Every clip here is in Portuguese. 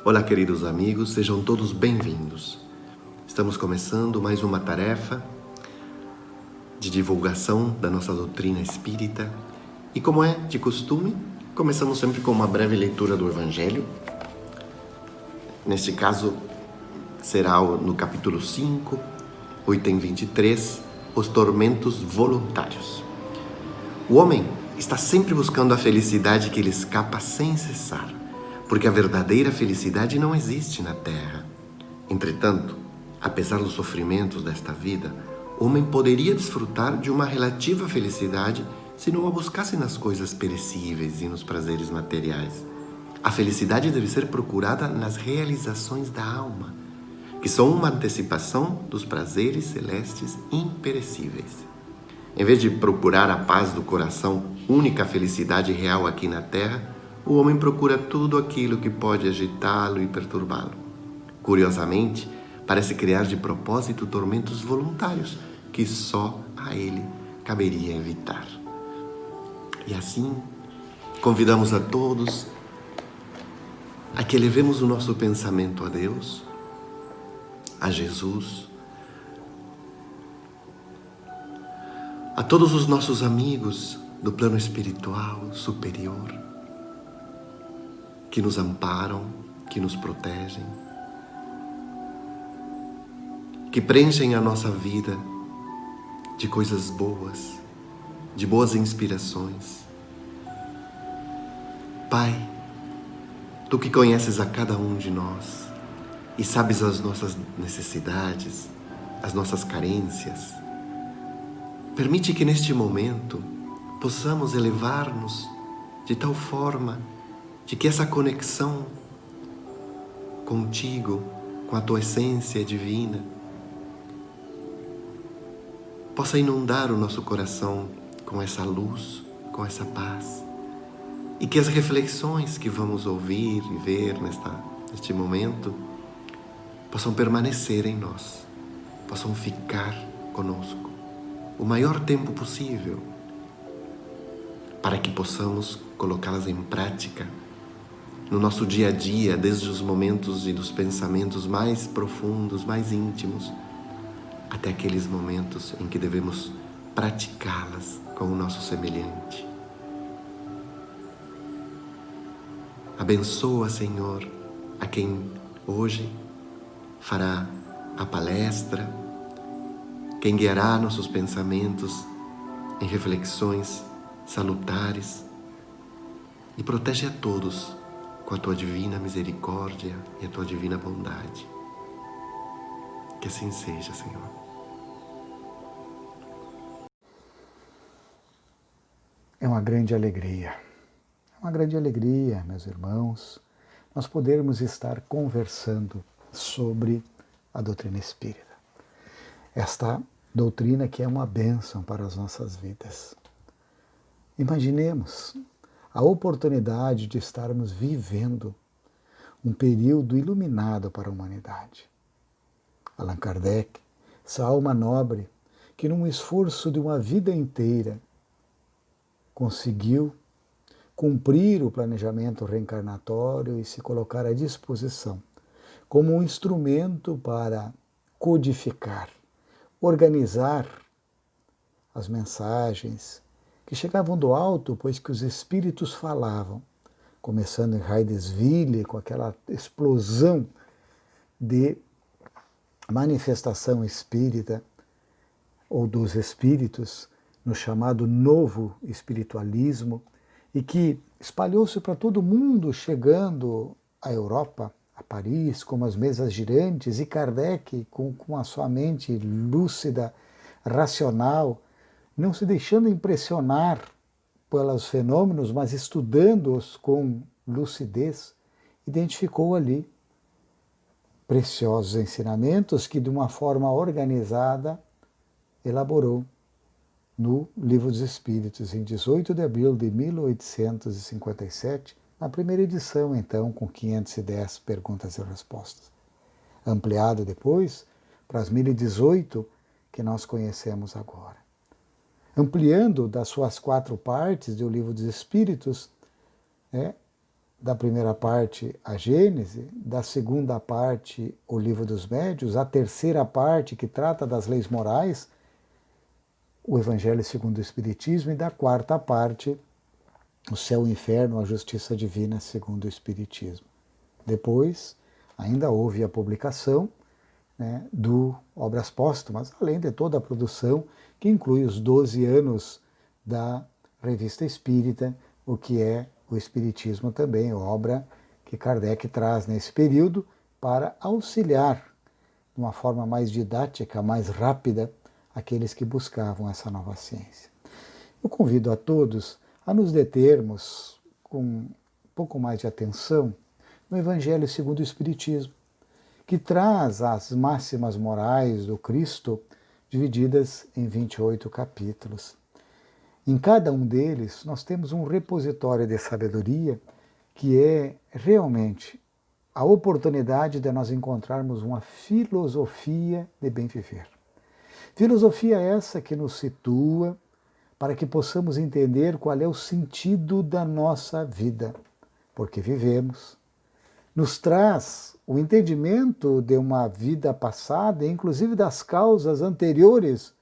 Olá, queridos amigos, sejam todos bem-vindos. Estamos começando mais uma tarefa de divulgação da nossa doutrina espírita e, como é de costume, começamos sempre com uma breve leitura do Evangelho. Neste caso, será no capítulo 5, o item 23, os tormentos voluntários. O homem está sempre buscando a felicidade que lhe escapa sem cessar, porque a verdadeira felicidade não existe na terra. Entretanto, apesar dos sofrimentos desta vida, o homem poderia desfrutar de uma relativa felicidade se não a buscasse nas coisas perecíveis e nos prazeres materiais. A felicidade deve ser procurada nas realizações da alma, que são uma antecipação dos prazeres celestes imperecíveis. Em vez de procurar a paz do coração, única felicidade real aqui na terra, o homem procura tudo aquilo que pode agitá-lo e perturbá-lo. Curiosamente, parece criar de propósito tormentos voluntários que só a ele caberia evitar. E assim, convidamos a todos a que elevemos o nosso pensamento a Deus, a Jesus, a todos os nossos amigos do plano espiritual superior, que nos amparam, que nos protegem, que preenchem a nossa vida de coisas boas, de boas inspirações. Pai, Tu que conheces a cada um de nós e sabes as nossas necessidades, as nossas carências, permite que neste momento possamos elevar-nos de tal forma de que essa conexão contigo, com a Tua essência divina, possa inundar o nosso coração com essa luz, com essa paz, e que as reflexões que vamos ouvir e ver neste momento possam permanecer em nós, possam ficar conosco o maior tempo possível, para que possamos colocá-las em prática no nosso dia a dia, desde os momentos e dos pensamentos mais profundos, mais íntimos, até aqueles momentos em que devemos praticá-las com o nosso semelhante. Abençoa, Senhor, a quem hoje fará a palestra, quem guiará nossos pensamentos em reflexões salutares, e protege a todos com a Tua divina misericórdia e a Tua divina bondade. Que assim seja, Senhor. É uma grande alegria, meus irmãos, nós podermos estar conversando sobre a doutrina espírita. Esta doutrina que é uma bênção para as nossas vidas. Imaginemos a oportunidade de estarmos vivendo um período iluminado para a humanidade. Allan Kardec, essa alma nobre, que num esforço de uma vida inteira conseguiu cumprir o planejamento reencarnatório e se colocar à disposição como um instrumento para codificar, organizar as mensagens que chegavam do alto, pois que os espíritos falavam, começando em Hydesville, com aquela explosão de manifestação espírita, ou dos espíritos, no chamado novo espiritualismo, e que espalhou-se para todo mundo, chegando à Europa, a Paris, como as mesas girantes, e Kardec, com a sua mente lúcida, racional, não se deixando impressionar pelos fenômenos, mas estudando-os com lucidez, identificou ali preciosos ensinamentos que, de uma forma organizada, elaborou no Livro dos Espíritos, em 18 de abril de 1857, na primeira edição, então, com 510 perguntas e respostas. Ampliado depois para as 1018 que nós conhecemos agora. Ampliando das suas 4 partes do Livro dos Espíritos, da primeira parte, a Gênese, da segunda parte, o Livro dos Médiuns, a terceira parte, que trata das leis morais, o Evangelho segundo o Espiritismo, e da quarta parte, o céu e o inferno, a justiça divina segundo o Espiritismo. Depois, ainda houve a publicação, né, do Obras Póstumas, além de toda a produção, que inclui os 12 anos da Revista Espírita, o que é o Espiritismo também, obra que Kardec traz nesse período para auxiliar, de uma forma mais didática, mais rápida, aqueles que buscavam essa nova ciência. Eu convido a todos a nos determos com um pouco mais de atenção no Evangelho segundo o Espiritismo, que traz as máximas morais do Cristo divididas em 28 capítulos. Em cada um deles, nós temos um repositório de sabedoria que é realmente a oportunidade de nós encontrarmos uma filosofia de bem viver. Filosofia essa que nos situa para que possamos entender qual é o sentido da nossa vida, porque vivemos. Nos traz o entendimento de uma vida passada, inclusive das causas anteriores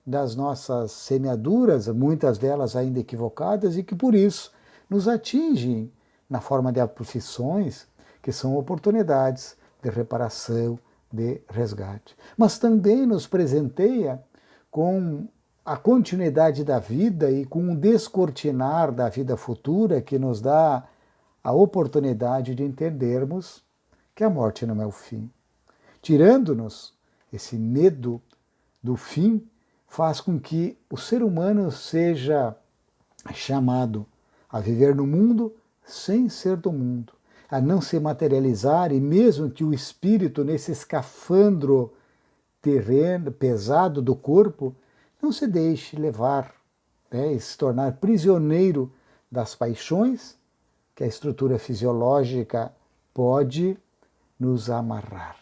das nossas semeaduras, muitas delas ainda equivocadas, e que por isso nos atingem na forma de aflições, que são oportunidades de reparação, de resgate. Mas também nos presenteia com a continuidade da vida e com um descortinar da vida futura que nos dá a oportunidade de entendermos que a morte não é o fim. Tirando-nos esse medo do fim, faz com que o ser humano seja chamado a viver no mundo sem ser do mundo, a não se materializar, e mesmo que o espírito, nesse escafandro terreno, pesado do corpo, não se deixe levar, né, e se tornar prisioneiro das paixões que a estrutura fisiológica pode nos amarrar.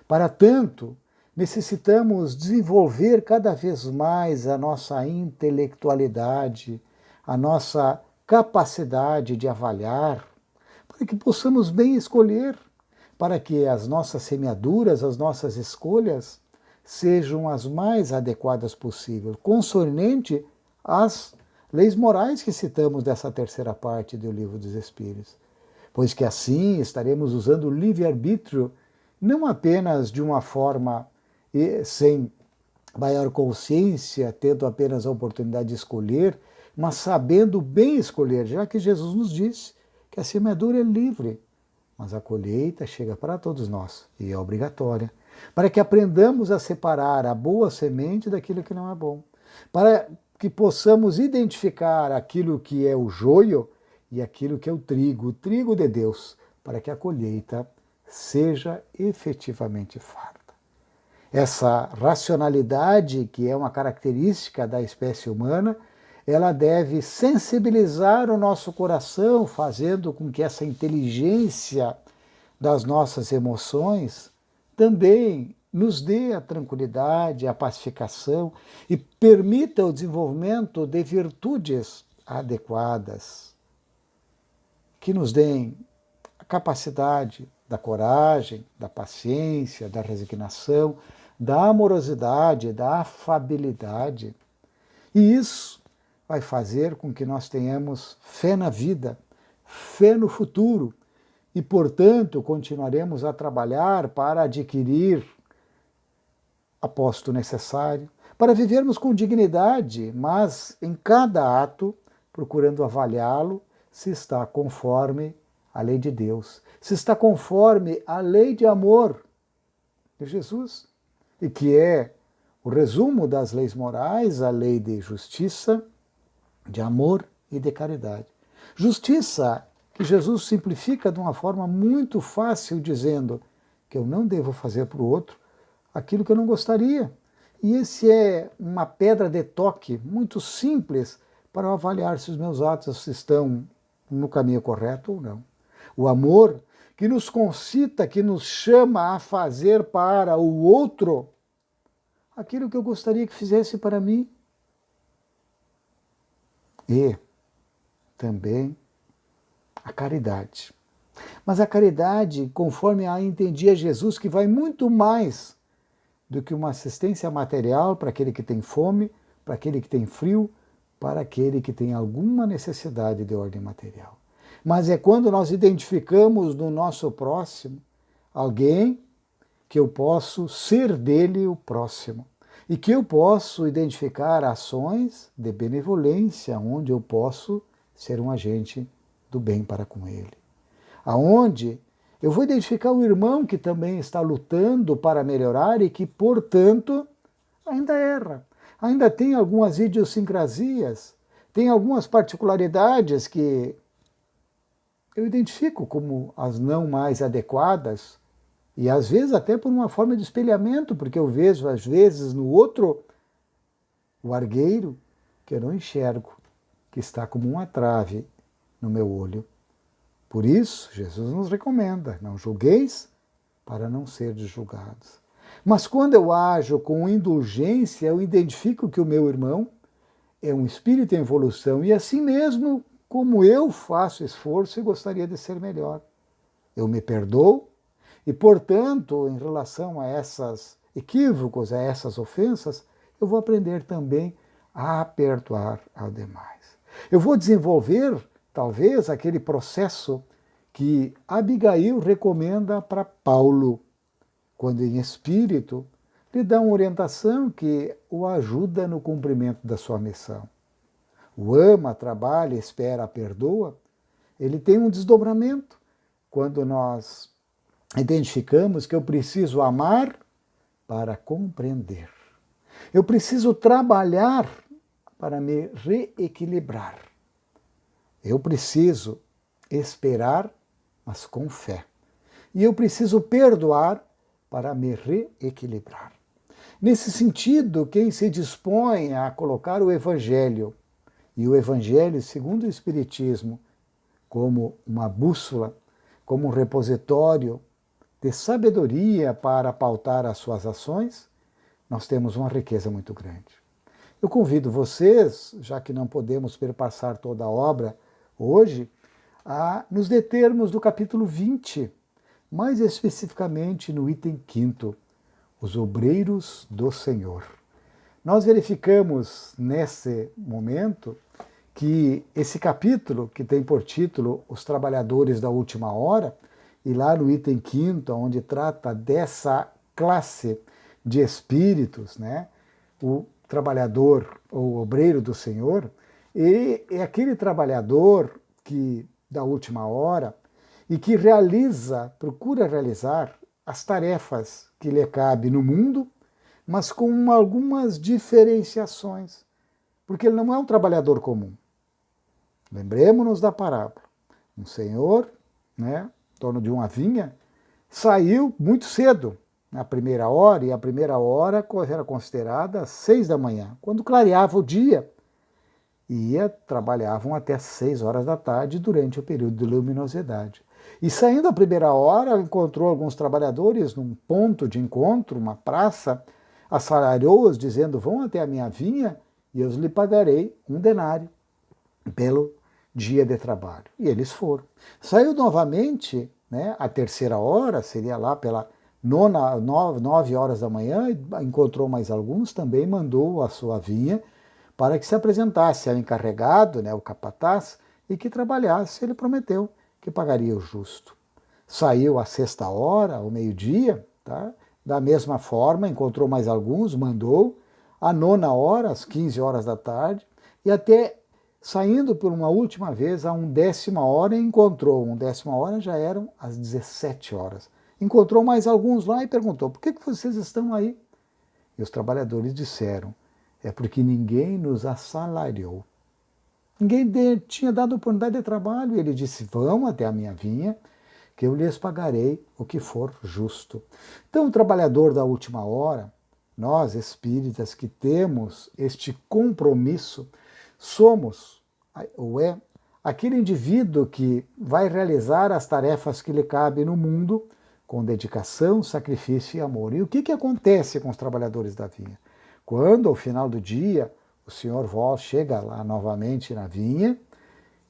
Para tanto, necessitamos desenvolver cada vez mais a nossa intelectualidade, a nossa capacidade de avaliar, para que possamos bem escolher, para que as nossas semeaduras, as nossas escolhas sejam as mais adequadas possível, consonante às leis morais que citamos dessa terceira parte do Livro dos Espíritos. Pois que assim estaremos usando o livre-arbítrio não apenas de uma forma sem maior consciência, tendo apenas a oportunidade de escolher, mas sabendo bem escolher, já que Jesus nos disse que a semeadura é livre, mas a colheita chega para todos nós e é obrigatória, para que aprendamos a separar a boa semente daquilo que não é bom, para que possamos identificar aquilo que é o joio e aquilo que é o trigo de Deus, para que a colheita seja efetivamente farta. Essa racionalidade, que é uma característica da espécie humana, ela deve sensibilizar o nosso coração, fazendo com que essa inteligência das nossas emoções também nos dê a tranquilidade, a pacificação e permita o desenvolvimento de virtudes adequadas, que nos deem a capacidade da coragem, da paciência, da resignação, da amorosidade, da afabilidade. E isso vai fazer com que nós tenhamos fé na vida, fé no futuro, e, portanto, continuaremos a trabalhar para adquirir a posto necessário, para vivermos com dignidade, mas em cada ato procurando avaliá-lo se está conforme a lei de Deus, se está conforme a lei de amor de Jesus, e que é o resumo das leis morais, a lei de justiça, de amor e de caridade. Justiça que Jesus simplifica de uma forma muito fácil, dizendo que eu não devo fazer para o outro aquilo que eu não gostaria. E esse é uma pedra de toque muito simples para eu avaliar se os meus atos estão no caminho correto ou não. O amor que nos concita, que nos chama a fazer para o outro aquilo que eu gostaria que fizesse para mim. E também a caridade, Mas a caridade, conforme a entendia Jesus, que vai muito mais do que uma assistência material para aquele que tem fome, para aquele que tem frio, para aquele que tem alguma necessidade de ordem material. Mas é quando nós identificamos no nosso próximo alguém que eu posso ser dele o próximo e que eu posso identificar ações de benevolência onde eu posso ser um agente do bem para com ele. Aonde eu vou identificar o irmão que também está lutando para melhorar e que, portanto, ainda erra. Ainda tem algumas idiosincrasias, tem algumas particularidades que eu identifico como as não mais adequadas, e às vezes até por uma forma de espelhamento, porque eu vejo às vezes no outro o argueiro que eu não enxergo, que está como uma trave no meu olho. Por isso, Jesus nos recomenda, não julgueis para não seres julgados. Mas quando eu ajo com indulgência, eu identifico que o meu irmão é um espírito em evolução e assim mesmo como eu faço esforço e gostaria de ser melhor. Eu me perdoo e, portanto, em relação a esses equívocos, a essas ofensas, eu vou aprender também a perdoar aos demais. Eu vou desenvolver, talvez, aquele processo que Abigail recomenda para Paulo, quando em espírito lhe dá uma orientação que o ajuda no cumprimento da sua missão. O ama, trabalha, espera, perdoa. Ele tem um desdobramento quando nós identificamos que eu preciso amar para compreender. Eu preciso trabalhar para me reequilibrar. Eu preciso esperar, mas com fé. E eu preciso perdoar para me reequilibrar. Nesse sentido, quem se dispõe a colocar o Evangelho, e o Evangelho, segundo o Espiritismo, como uma bússola, como um repositório de sabedoria para pautar as suas ações, nós temos uma riqueza muito grande. Eu convido vocês, já que não podemos perpassar toda a obra hoje, a nos determos do capítulo 20, mais especificamente no item 5º, os obreiros do Senhor. Nós verificamos nesse momento que esse capítulo, que tem por título Os Trabalhadores da Última Hora, e lá no item 5º, onde trata dessa classe de espíritos, né? O trabalhador ou obreiro do Senhor, e é aquele trabalhador que da última hora e que procura realizar as tarefas que lhe cabe no mundo, mas com algumas diferenciações, porque ele não é um trabalhador comum. Lembremos-nos da parábola. Um senhor, né, dono de uma vinha, saiu muito cedo, na primeira hora, e a primeira hora era considerada às 6 da manhã. Quando clareava o dia, trabalhavam até 6 horas da tarde durante o período de luminosidade. E saindo a primeira hora, encontrou alguns trabalhadores num ponto de encontro, uma praça, assalariou-os dizendo, vão até a minha vinha e eu lhe pagarei 1 denário pelo dia de trabalho. E eles foram. Saiu novamente, né, a terceira hora, seria lá pela 9 horas da manhã, encontrou mais alguns, também mandou a sua vinha para que se apresentasse ao encarregado, né, o capataz, e que trabalhasse. Ele prometeu que pagaria o justo. Saiu à 6ª hora, ao meio-dia, tá? Da mesma forma, encontrou mais alguns, mandou. À 9ª hora, às 15 horas da tarde, e até saindo por uma última vez, a 1ª hora, encontrou. 1ª hora já eram às 17 horas. Encontrou mais alguns lá e perguntou, por que vocês estão aí? E os trabalhadores disseram, é porque ninguém nos assalariou. Ninguém tinha dado oportunidade de trabalho. E ele disse, vão até a minha vinha, que eu lhes pagarei o que for justo. Então, o trabalhador da última hora, nós espíritas que temos este compromisso, somos, ou é, aquele indivíduo que vai realizar as tarefas que lhe cabem no mundo com dedicação, sacrifício e amor. E o que acontece com os trabalhadores da vinha? Quando, ao final do dia, o senhor chega lá novamente na vinha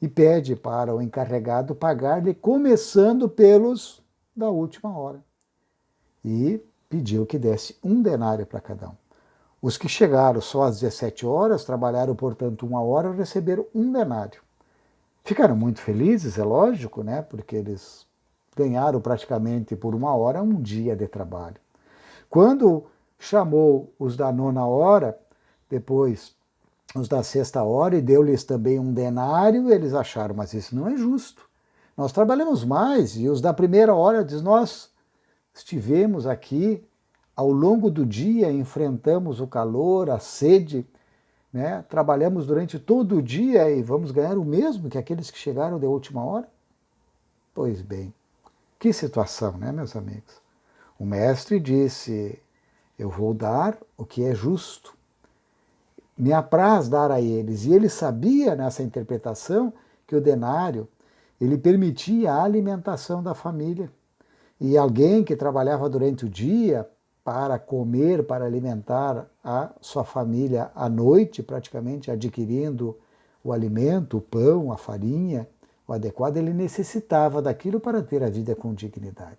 e pede para o encarregado pagar-lhe, começando pelos da última hora. E pediu que desse 1 denário para cada um. Os que chegaram só às 17 horas, trabalharam, portanto, 1 hora, receberam 1 denário. Ficaram muito felizes, é lógico, né? Porque eles ganharam praticamente por 1 hora 1 dia de trabalho. Quando chamou os da 9ª hora, depois os da 6ª hora, e deu-lhes também 1 denário, eles acharam, mas isso não é justo. Nós trabalhamos mais, e os da 1ª hora diz, nós estivemos aqui ao longo do dia, enfrentamos o calor, a sede, né? Trabalhamos durante todo o dia e vamos ganhar o mesmo que aqueles que chegaram de última hora? Pois bem, que situação, né, meus amigos? O mestre disse, eu vou dar o que é justo. Me apraz dar a eles. E ele sabia, nessa interpretação, que o denário, ele permitia a alimentação da família. E alguém que trabalhava durante o dia para comer, para alimentar a sua família à noite, praticamente adquirindo o alimento, o pão, a farinha, o adequado, ele necessitava daquilo para ter a vida com dignidade.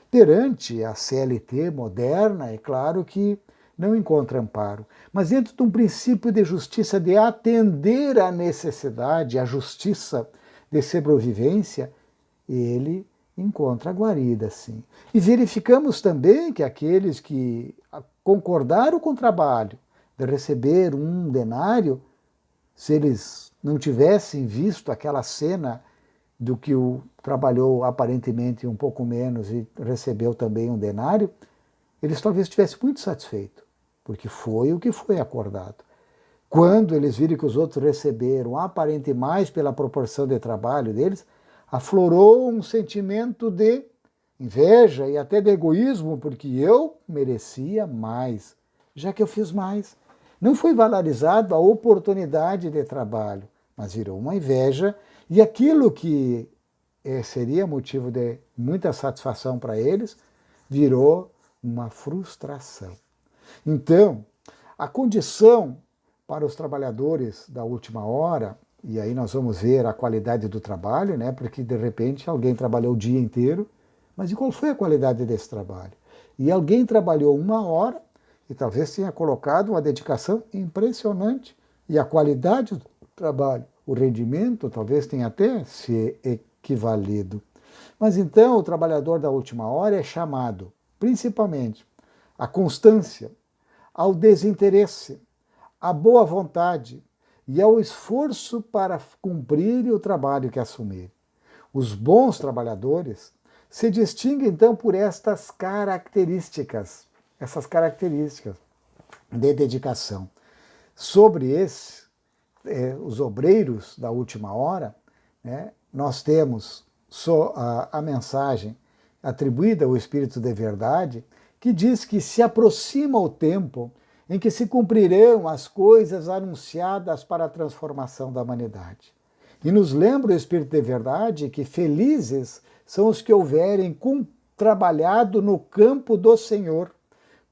Perante a CLT moderna, é claro que não encontra amparo, mas dentro de um princípio de justiça, de atender à necessidade, à justiça de sobrevivência, ele encontra a guarida, sim. E verificamos também que aqueles que concordaram com o trabalho de receber 1 denário, se eles não tivessem visto aquela cena do que o trabalhou aparentemente um pouco menos e recebeu também 1 denário, eles talvez estivessem muito satisfeitos, porque foi o que foi acordado. Quando eles viram que os outros receberam aparente mais pela proporção de trabalho deles, aflorou um sentimento de inveja e até de egoísmo, porque eu merecia mais, já que eu fiz mais. Não foi valorizado a oportunidade de trabalho, mas virou uma inveja, e aquilo que seria motivo de muita satisfação para eles, virou uma frustração. Então, a condição para os trabalhadores da última hora, e aí nós vamos ver a qualidade do trabalho, né? Porque de repente alguém trabalhou o dia inteiro, mas e qual foi a qualidade desse trabalho? E alguém trabalhou 1 hora e talvez tenha colocado uma dedicação impressionante, e a qualidade do trabalho, o rendimento, talvez tenha até se equivalido. Mas então o trabalhador da última hora é chamado, principalmente, à constância, ao desinteresse, à boa vontade e ao esforço para cumprir o trabalho que assumir. Os bons trabalhadores se distinguem, então, por essas características de dedicação. Sobre os obreiros da última hora, né, nós temos só a mensagem atribuída ao Espírito de Verdade, que diz que se aproxima o tempo em que se cumprirão as coisas anunciadas para a transformação da humanidade. E nos lembra o Espírito de Verdade que felizes são os que houverem trabalhado no campo do Senhor,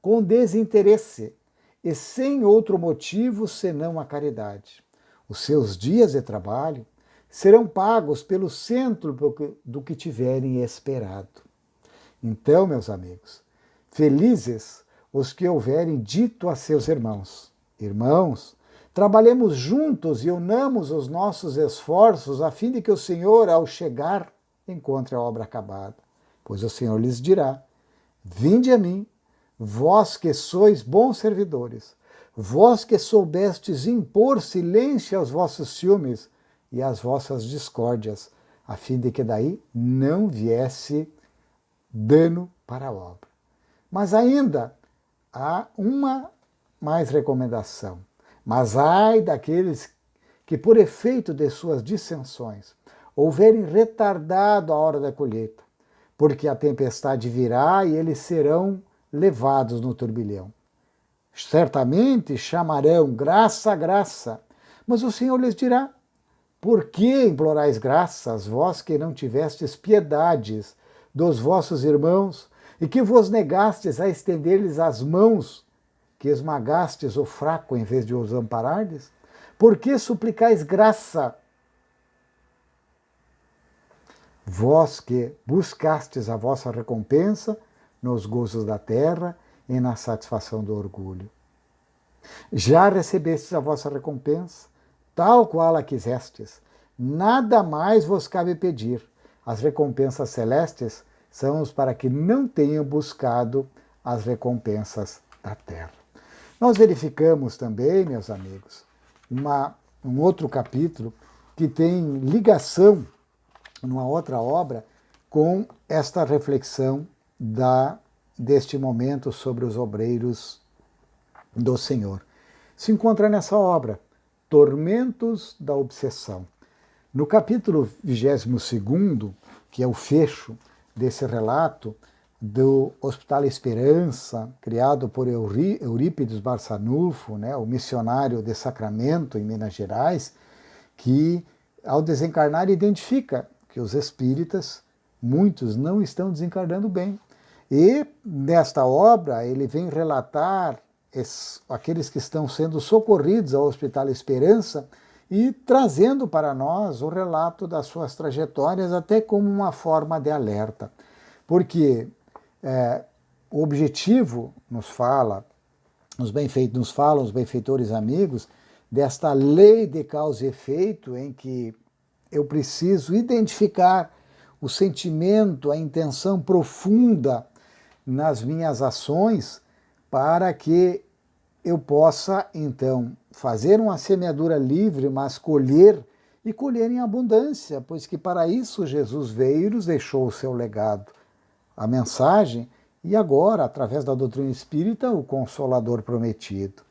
com desinteresse e sem outro motivo senão a caridade. Os seus dias de trabalho serão pagos pelo centro do que tiverem esperado. Então, meus amigos, felizes os que houverem dito a seus irmãos, irmãos, trabalhemos juntos e unamos os nossos esforços a fim de que o Senhor, ao chegar, encontre a obra acabada. Pois o Senhor lhes dirá, vinde a mim, vós que sois bons servidores, vós que soubestes impor silêncio aos vossos ciúmes e às vossas discórdias, a fim de que daí não viesse dano para a obra. Mas ainda há uma mais recomendação. Mas ai daqueles que, por efeito de suas dissensões, houverem retardado a hora da colheita, porque a tempestade virá e eles serão levados no turbilhão. Certamente chamarão graça a graça, mas o Senhor lhes dirá, por que implorais graças, vós que não tivestes piedades dos vossos irmãos, e que vos negastes a estender-lhes as mãos, que esmagastes o fraco em vez de os amparardes? Por que suplicais graça vós que buscastes a vossa recompensa nos gozos da terra e na satisfação do orgulho. Já recebestes a vossa recompensa, tal qual a quisestes. Nada mais vos cabe pedir. As recompensas celestes são os para que não tenham buscado as recompensas da terra. Nós verificamos também, meus amigos, um outro capítulo que tem ligação numa outra obra com esta reflexão deste momento sobre os obreiros do Senhor. Se encontra nessa obra, Tormentos da Obsessão. No capítulo 22º, que é o fecho desse relato do Hospital Esperança, criado por Eurípides Barçanufo, o missionário de Sacramento, em Minas Gerais, que, ao desencarnar, identifica que os espíritas, muitos, não estão desencarnando bem. E, nesta obra, ele vem relatar aqueles que estão sendo socorridos ao Hospital Esperança e trazendo para nós o relato das suas trajetórias, até como uma forma de alerta. Porque o objetivo, nos falam os benfeitores amigos, desta lei de causa e efeito, em que eu preciso identificar o sentimento, a intenção profunda nas minhas ações, para que eu possa, então, fazer uma semeadura livre, mas colher, e colher em abundância, pois que para isso Jesus veio e nos deixou o seu legado, a mensagem, e agora, através da doutrina espírita, o Consolador prometido.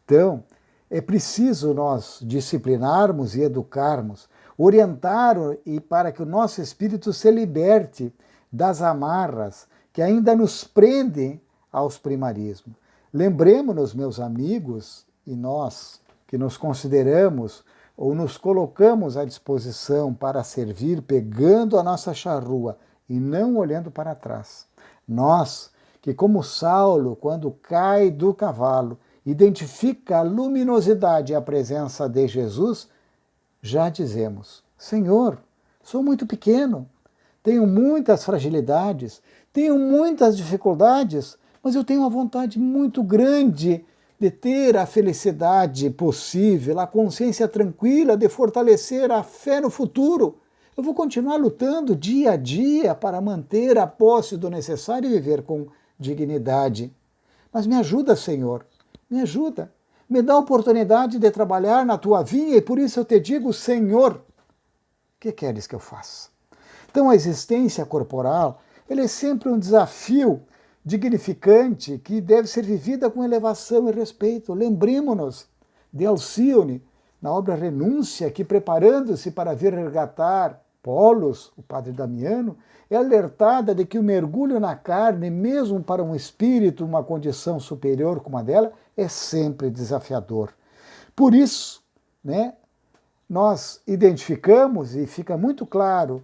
Então, é preciso nós disciplinarmos e educarmos, orientar e para que o nosso espírito se liberte das amarras que ainda nos prendem aos primarismos. Lembremos-nos, meus amigos, e nós que nos consideramos ou nos colocamos à disposição para servir, pegando a nossa charrua e não olhando para trás. Nós que, como Saulo, quando cai do cavalo, identifica a luminosidade e a presença de Jesus, já dizemos: Senhor, sou muito pequeno, tenho muitas fragilidades, tenho muitas dificuldades, mas eu tenho uma vontade muito grande de ter a felicidade possível, a consciência tranquila, de fortalecer a fé no futuro. Eu vou continuar lutando dia a dia para manter a posse do necessário e viver com dignidade. Mas me ajuda, Senhor, me ajuda. Me dá a oportunidade de trabalhar na tua vinha e por isso eu te digo, Senhor, o que queres que eu faça? Então a existência corporal, ela é sempre um desafio dignificante que deve ser vivida com elevação e respeito. Lembremos-nos de Alcione, na obra Renúncia, que preparando-se para vir resgatar Polos, o padre Damiano, é alertada de que o mergulho na carne, mesmo para um espírito, uma condição superior como a dela, é sempre desafiador. Por isso, nós identificamos, e fica muito claro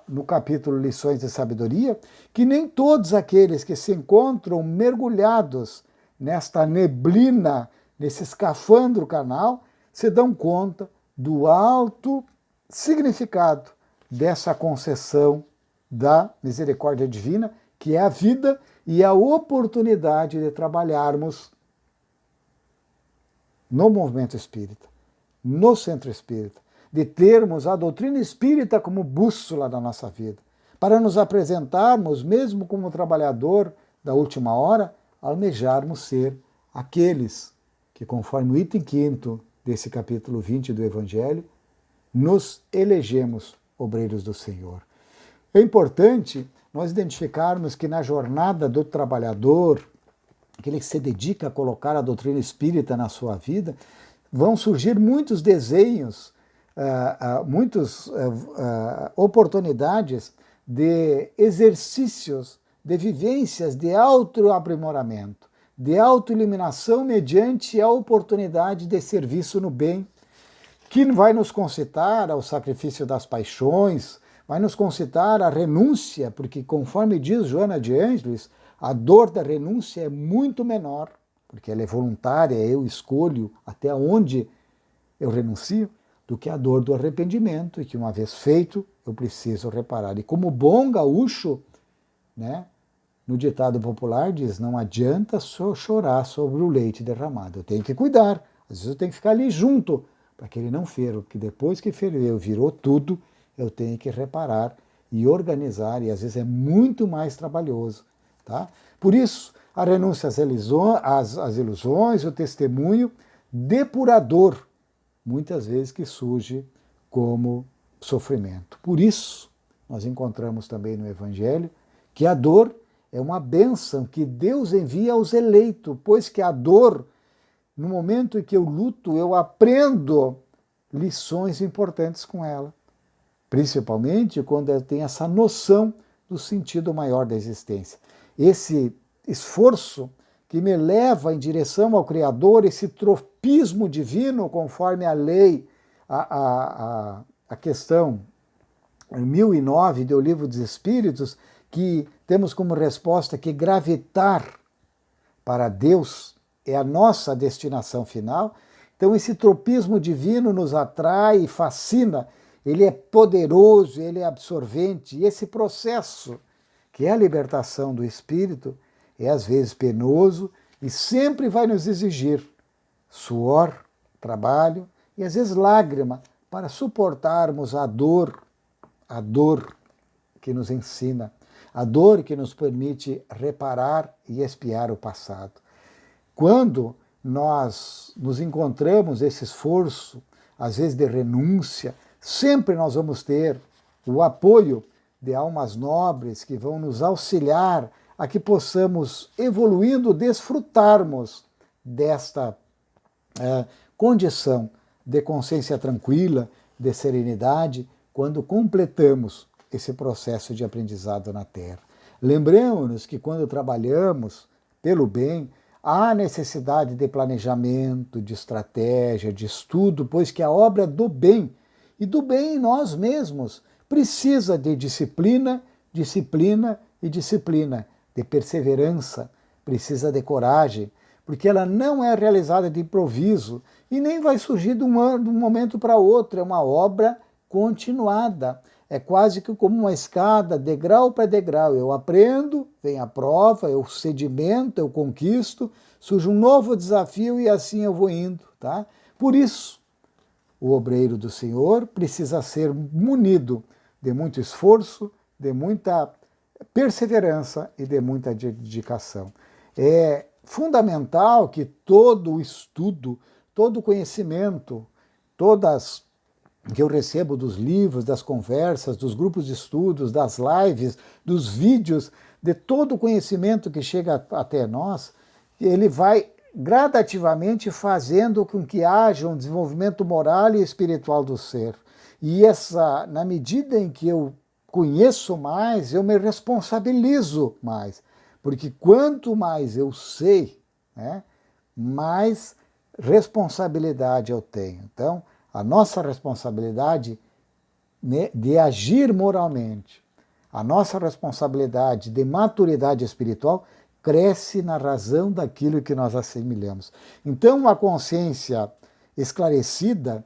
no capítulo Lições de Sabedoria, que nem todos aqueles que se encontram mergulhados nesta neblina, nesse escafandro carnal, se dão conta do alto significado dessa concessão da misericórdia divina, que é a vida e a oportunidade de trabalharmos no movimento espírita, no centro espírita, de termos a doutrina espírita como bússola da nossa vida, para nos apresentarmos, mesmo como trabalhador da última hora, almejarmos ser aqueles que, conforme o item 5º desse capítulo 20 do Evangelho, nos elegemos obreiros do Senhor. É importante nós identificarmos que na jornada do trabalhador, aquele que se dedica a colocar a doutrina espírita na sua vida, vão surgir muitos desenhos, muitas oportunidades de exercícios, de vivências de autoaprimoramento, de autoiluminação mediante a oportunidade de serviço no bem, que vai nos concitar ao sacrifício das paixões, vai nos concitar à renúncia, porque conforme diz Joana de Ângeles, a dor da renúncia é muito menor, porque ela é voluntária, eu escolho até onde eu renuncio, do que a dor do arrependimento, e que uma vez feito, eu preciso reparar. E como bom gaúcho, né, no ditado popular diz, não adianta só chorar sobre o leite derramado. Eu tenho que cuidar. Às vezes eu tenho que ficar ali junto, para que ele não ferva, porque depois que ferveu, virou tudo, eu tenho que reparar e organizar, e às vezes é muito mais trabalhoso. Tá? Por isso, a renúncia às ilusões, o testemunho depurador, muitas vezes que surge como sofrimento. Por isso, nós encontramos também no Evangelho que a dor é uma bênção que Deus envia aos eleitos, pois que a dor, no momento em que eu luto, eu aprendo lições importantes com ela. Principalmente quando eu tenho essa noção do sentido maior da existência. Esse esforço que me leva em direção ao Criador, esse tropismo divino, conforme a lei, a questão 1009 do Livro dos Espíritos, que temos como resposta que gravitar para Deus é a nossa destinação final. Então esse tropismo divino nos atrai e fascina, ele é poderoso, ele é absorvente, e esse processo, que é a libertação do espírito, é às vezes penoso e sempre vai nos exigir suor, trabalho e às vezes lágrima para suportarmos a dor que nos ensina, a dor que nos permite reparar e expiar o passado. Quando nós nos encontramos esse esforço, às vezes de renúncia, sempre nós vamos ter o apoio de almas nobres que vão nos auxiliar a que possamos, evoluindo, desfrutarmos desta condição de consciência tranquila, de serenidade, quando completamos esse processo de aprendizado na Terra. Lembremos-nos que quando trabalhamos pelo bem, há necessidade de planejamento, de estratégia, de estudo, pois que a obra do bem, e do bem em nós mesmos, precisa de disciplina, disciplina e disciplina, de perseverança, precisa de coragem, porque ela não é realizada de improviso e nem vai surgir de um momento para outro, é uma obra continuada. É quase que como uma escada, degrau para degrau. Eu aprendo, vem a prova, eu sedimento, eu conquisto, surge um novo desafio e assim eu vou indo. Tá? Por isso, o obreiro do Senhor precisa ser munido de muito esforço, de muita perseverança e de muita dedicação. É fundamental que todo o estudo, todo o conhecimento, todas que eu recebo dos livros, das conversas, dos grupos de estudos, das lives, dos vídeos, de todo o conhecimento que chega até nós, ele vai gradativamente fazendo com que haja um desenvolvimento moral e espiritual do ser. E na medida em que eu conheço mais, eu me responsabilizo mais. Porque quanto mais eu sei, né, mais responsabilidade eu tenho. Então, a nossa responsabilidade de agir moralmente, a nossa responsabilidade de maturidade espiritual cresce na razão daquilo que nós assimilamos. Então, a consciência esclarecida,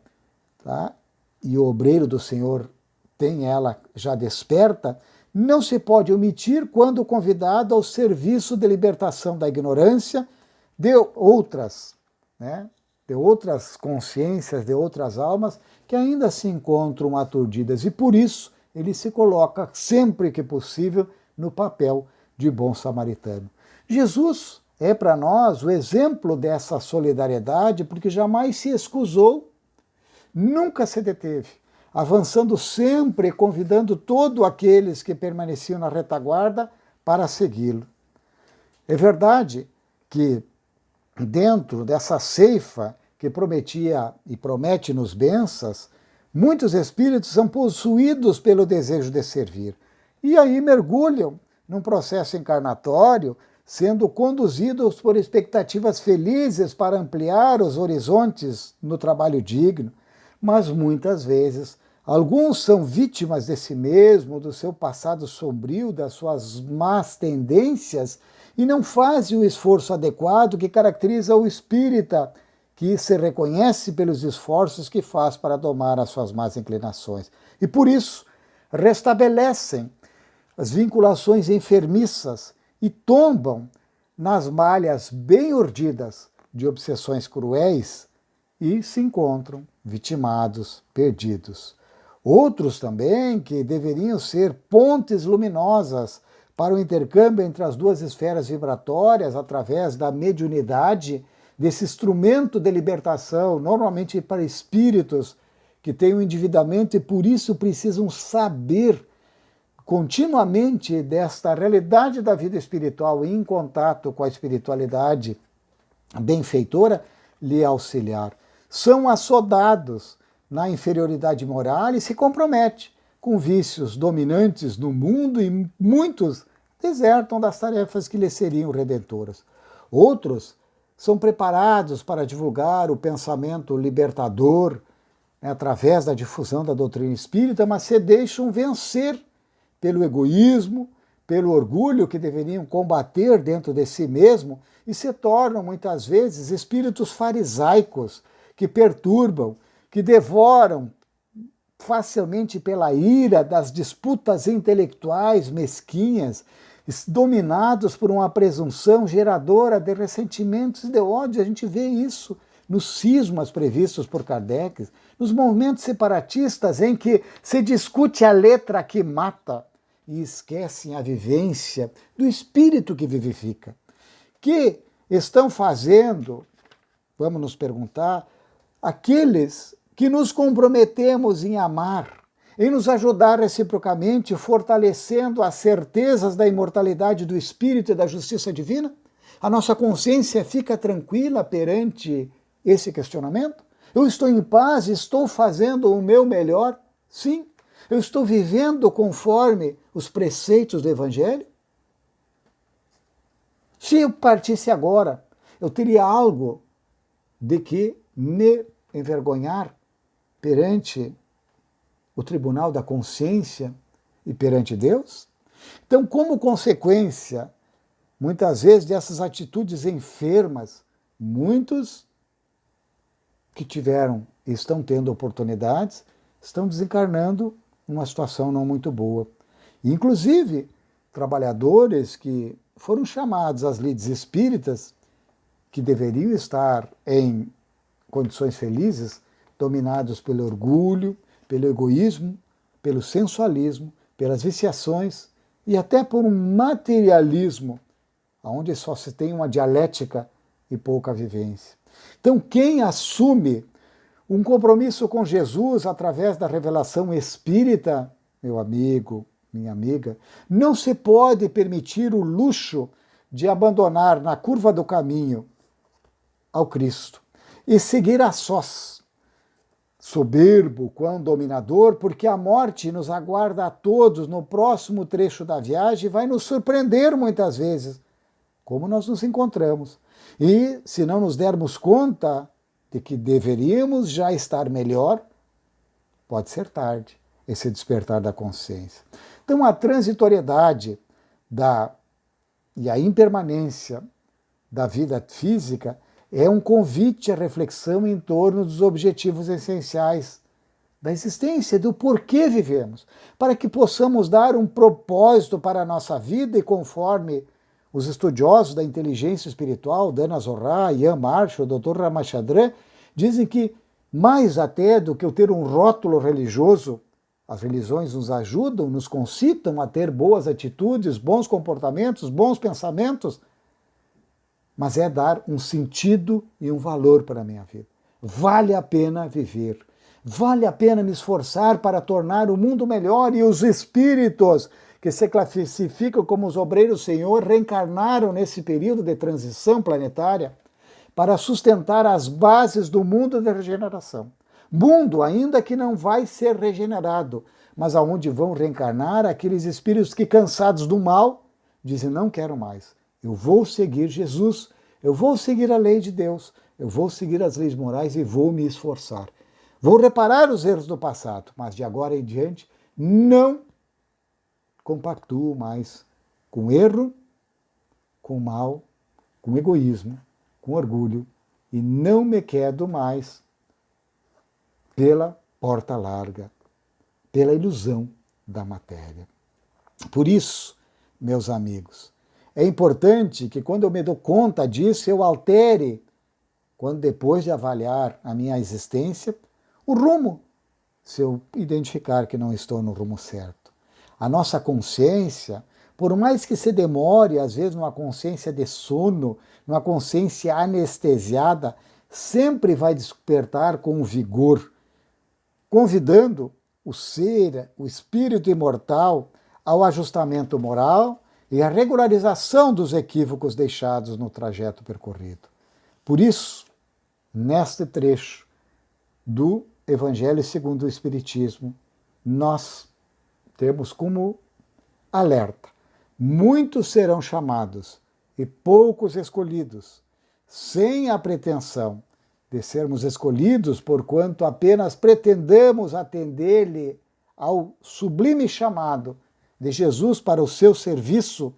tá, e o obreiro do Senhor tem ela já desperta, não se pode omitir quando convidado ao serviço de libertação da ignorância de outras, né, de outras consciências, de outras almas que ainda se encontram aturdidas. E por isso ele se coloca sempre que possível no papel de bom samaritano. Jesus é para nós o exemplo dessa solidariedade, porque jamais se excusou, nunca se deteve, avançando sempre, convidando todos aqueles que permaneciam na retaguarda para segui-lo. É verdade que dentro dessa ceifa que prometia e promete-nos bênçãos, muitos espíritos são possuídos pelo desejo de servir. E aí mergulham num processo encarnatório, sendo conduzidos por expectativas felizes para ampliar os horizontes no trabalho digno. Mas muitas vezes, alguns são vítimas de si mesmo, do seu passado sombrio, das suas más tendências, e não fazem o esforço adequado que caracteriza o espírita, que se reconhece pelos esforços que faz para domar as suas más inclinações. E por isso, restabelecem as vinculações enfermiças e tombam nas malhas bem urdidas de obsessões cruéis e se encontram vitimados, perdidos. Outros também que deveriam ser pontes luminosas para o intercâmbio entre as duas esferas vibratórias através da mediunidade, desse instrumento de libertação, normalmente para espíritos que têm um endividamento e por isso precisam saber continuamente desta realidade da vida espiritual em contato com a espiritualidade benfeitora, lhe auxiliar. São assodados na inferioridade moral e se compromete com vícios dominantes no mundo e muitos desertam das tarefas que lhes seriam redentoras. Outros são preparados para divulgar o pensamento libertador, através da difusão da doutrina espírita, mas se deixam vencer pelo egoísmo, pelo orgulho que deveriam combater dentro de si mesmo e se tornam muitas vezes espíritos farisaicos que perturbam, que devoram facilmente pela ira das disputas intelectuais mesquinhas, dominados por uma presunção geradora de ressentimentos e de ódio. A gente vê isso nos cismas previstos por Kardec, nos movimentos separatistas em que se discute a letra que mata e esquecem a vivência do espírito que vivifica. Que estão fazendo, vamos nos perguntar, aqueles que nos comprometemos em amar, em nos ajudar reciprocamente, fortalecendo as certezas da imortalidade do Espírito e da justiça divina? A nossa consciência fica tranquila perante esse questionamento? Eu estou em paz, estou fazendo o meu melhor? Sim. Eu estou vivendo conforme os preceitos do Evangelho? Se eu partisse agora, eu teria algo de que me envergonhar perante o tribunal da consciência e perante Deus? Então, como consequência, muitas vezes, dessas atitudes enfermas, muitos que tiveram e estão tendo oportunidades, estão desencarnando numa situação não muito boa. Inclusive, trabalhadores que foram chamados às lides espíritas, que deveriam estar em condições felizes, dominados pelo orgulho, pelo egoísmo, pelo sensualismo, pelas viciações e até por um materialismo, onde só se tem uma dialética e pouca vivência. Então, quem assume um compromisso com Jesus através da revelação espírita, meu amigo, minha amiga, não se pode permitir o luxo de abandonar na curva do caminho ao Cristo e seguir a sós, soberbo quão dominador, porque a morte nos aguarda a todos no próximo trecho da viagem e vai nos surpreender muitas vezes, como nós nos encontramos. E se não nos dermos conta de que deveríamos já estar melhor, pode ser tarde, esse despertar da consciência. Então a transitoriedade e a impermanência da vida física é um convite à reflexão em torno dos objetivos essenciais da existência, do porquê vivemos, para que possamos dar um propósito para a nossa vida e conforme os estudiosos da inteligência espiritual, Dana Zohar, Ian Marshall, Dr. Ramachandran, dizem que mais até do que eu ter um rótulo religioso, as religiões nos ajudam, nos concitam a ter boas atitudes, bons comportamentos, bons pensamentos, mas é dar um sentido e um valor para a minha vida. Vale a pena viver, vale a pena me esforçar para tornar o mundo melhor, e os espíritos que se classificam como os obreiros do Senhor reencarnaram nesse período de transição planetária para sustentar as bases do mundo da regeneração. Mundo ainda que não vai ser regenerado, mas aonde vão reencarnar aqueles espíritos que, cansados do mal, dizem: não quero mais. Eu vou seguir Jesus, eu vou seguir a lei de Deus, eu vou seguir as leis morais e vou me esforçar. Vou reparar os erros do passado, mas de agora em diante não compactuo mais com erro, com mal, com egoísmo, com orgulho, e não me quedo mais pela porta larga, pela ilusão da matéria. Por isso, meus amigos, é importante que quando eu me dou conta disso, eu altere, quando depois de avaliar a minha existência, o rumo, se eu identificar que não estou no rumo certo. A nossa consciência, por mais que se demore, às vezes numa consciência de sono, numa consciência anestesiada, sempre vai despertar com vigor, convidando o ser, o espírito imortal, ao ajustamento moral e à regularização dos equívocos deixados no trajeto percorrido. Por isso, neste trecho do Evangelho segundo o Espiritismo, nós temos como alerta: muitos serão chamados e poucos escolhidos, sem a pretensão de sermos escolhidos, porquanto apenas pretendamos atender-lhe ao sublime chamado de Jesus para o seu serviço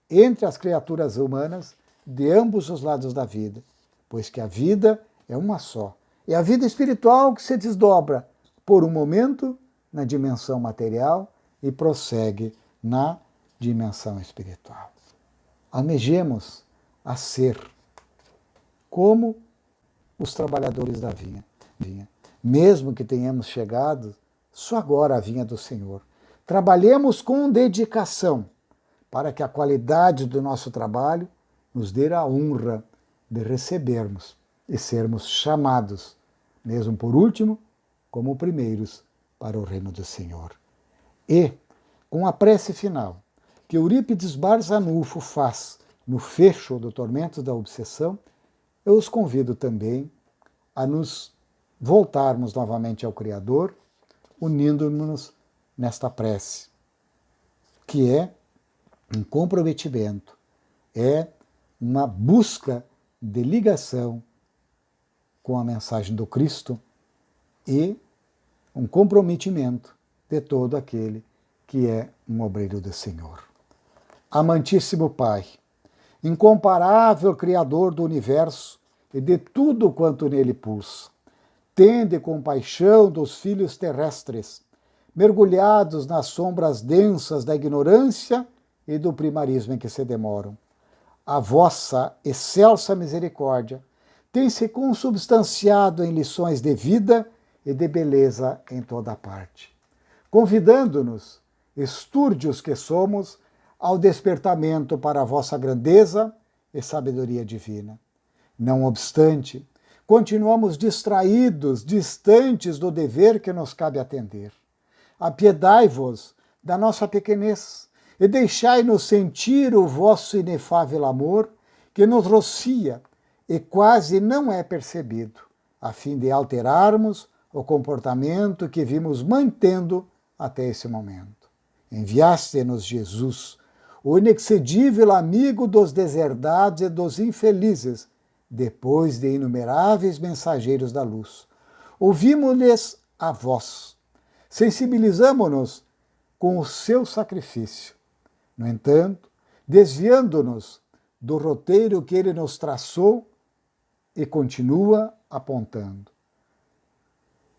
entre as criaturas humanas de ambos os lados da vida, pois que a vida é uma só. É a vida espiritual que se desdobra por um momento na dimensão material e prossegue na dimensão espiritual. Almejemos a ser como os trabalhadores da vinha, mesmo que tenhamos chegado só agora à vinha do Senhor. Trabalhemos com dedicação para que a qualidade do nosso trabalho nos dê a honra de recebermos e sermos chamados, mesmo por último, como primeiros para o reino do Senhor. E, com a prece final que Eurípides Barzanufo faz no fecho do Tormento da Obsessão, eu os convido também a nos voltarmos novamente ao Criador, unindo-nos nesta prece, que é um comprometimento, é uma busca de ligação com a mensagem do Cristo e um comprometimento de todo aquele que é um obreiro do Senhor. Amantíssimo Pai, incomparável Criador do universo e de tudo quanto nele pulsa, tende compaixão dos filhos terrestres, mergulhados nas sombras densas da ignorância e do primarismo em que se demoram. A vossa excelsa misericórdia tem se consubstanciado em lições de vida e de beleza em toda parte, convidando-nos, estúrdios que somos, ao despertamento para a vossa grandeza e sabedoria divina. Não obstante, continuamos distraídos, distantes do dever que nos cabe atender. Apiedai-vos da nossa pequenez e deixai-nos sentir o vosso inefável amor que nos rocia e quase não é percebido, a fim de alterarmos o comportamento que vimos mantendo até esse momento. Enviaste-nos Jesus, o inexcedível amigo dos deserdados e dos infelizes, depois de inumeráveis mensageiros da luz. Ouvimos-lhes a voz, sensibilizamo-nos com o seu sacrifício. No entanto, desviando-nos do roteiro que ele nos traçou e continua apontando.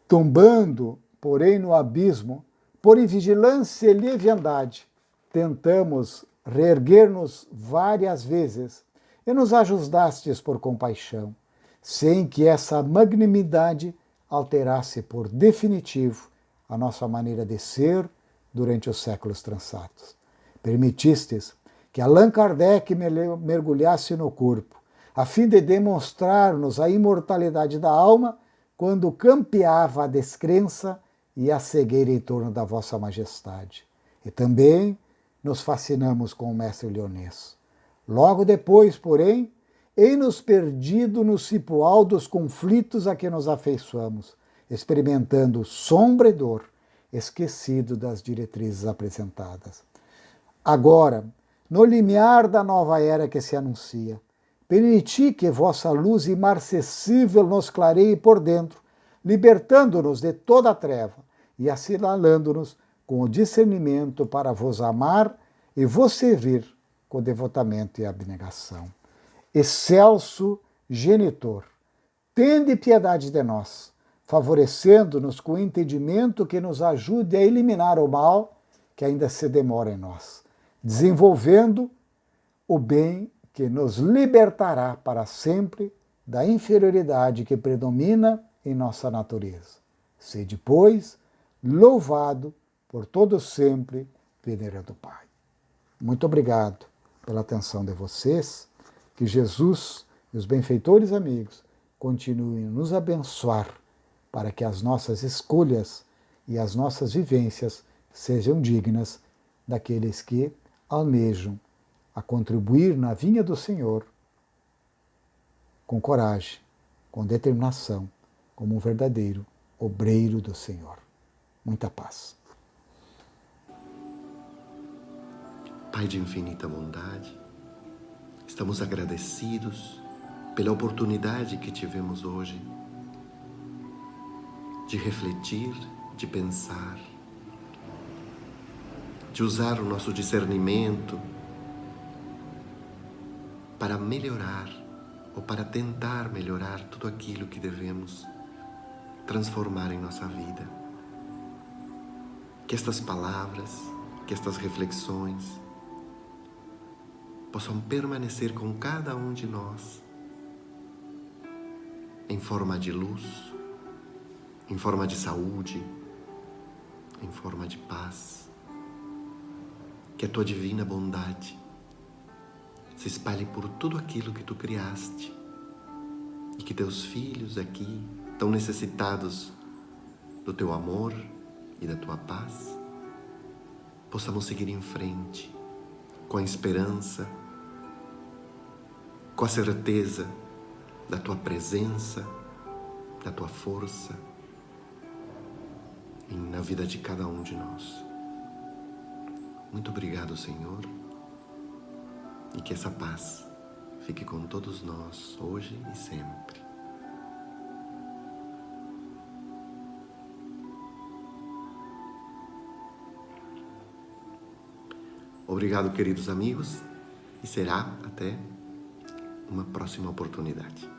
Tombando, porém, no abismo, por invigilância e leviandade, tentamos reerguer-nos várias vezes e nos ajudastes por compaixão, sem que essa magnanimidade alterasse por definitivo a nossa maneira de ser durante os séculos transatos. Permitistes que Allan Kardec mergulhasse no corpo, a fim de demonstrar-nos a imortalidade da alma quando campeava a descrença e a cegueira em torno da vossa majestade. E também nos fascinamos com o mestre leonês. Logo depois, porém, ei-nos perdido no cipoal dos conflitos a que nos afeiçoamos, experimentando sombra e dor, esquecido das diretrizes apresentadas. Agora, no limiar da nova era que se anuncia, permiti que vossa luz imarcessível nos clareie por dentro, libertando-nos de toda a treva e assinalando-nos com o discernimento para vos amar e vos servir com devotamento e abnegação. Excelso Genitor, tende piedade de nós, favorecendo-nos com o entendimento que nos ajude a eliminar o mal que ainda se demora em nós, desenvolvendo o bem que nos libertará para sempre da inferioridade que predomina em nossa natureza. Sede, pois, louvado por todo sempre, venerando Pai. Muito obrigado pela atenção de vocês, que Jesus e os benfeitores amigos continuem a nos abençoar para que as nossas escolhas e as nossas vivências sejam dignas daqueles que almejam a contribuir na vinha do Senhor com coragem, com determinação, como um verdadeiro obreiro do Senhor. Muita paz. Pai de infinita bondade, estamos agradecidos pela oportunidade que tivemos hoje de refletir, de pensar, de usar o nosso discernimento para melhorar ou para tentar melhorar tudo aquilo que devemos transformar em nossa vida. Que estas palavras, que estas reflexões possam permanecer com cada um de nós em forma de luz, em forma de saúde, em forma de paz. Que a tua divina bondade se espalhe por tudo aquilo que tu criaste e que teus filhos aqui, tão necessitados do teu amor e da tua paz, possamos seguir em frente com a esperança, com a certeza da tua presença, da tua força na vida de cada um de nós. Muito obrigado, Senhor, e que essa paz fique com todos nós, hoje e sempre. Obrigado, queridos amigos, e será até uma próxima oportunidade.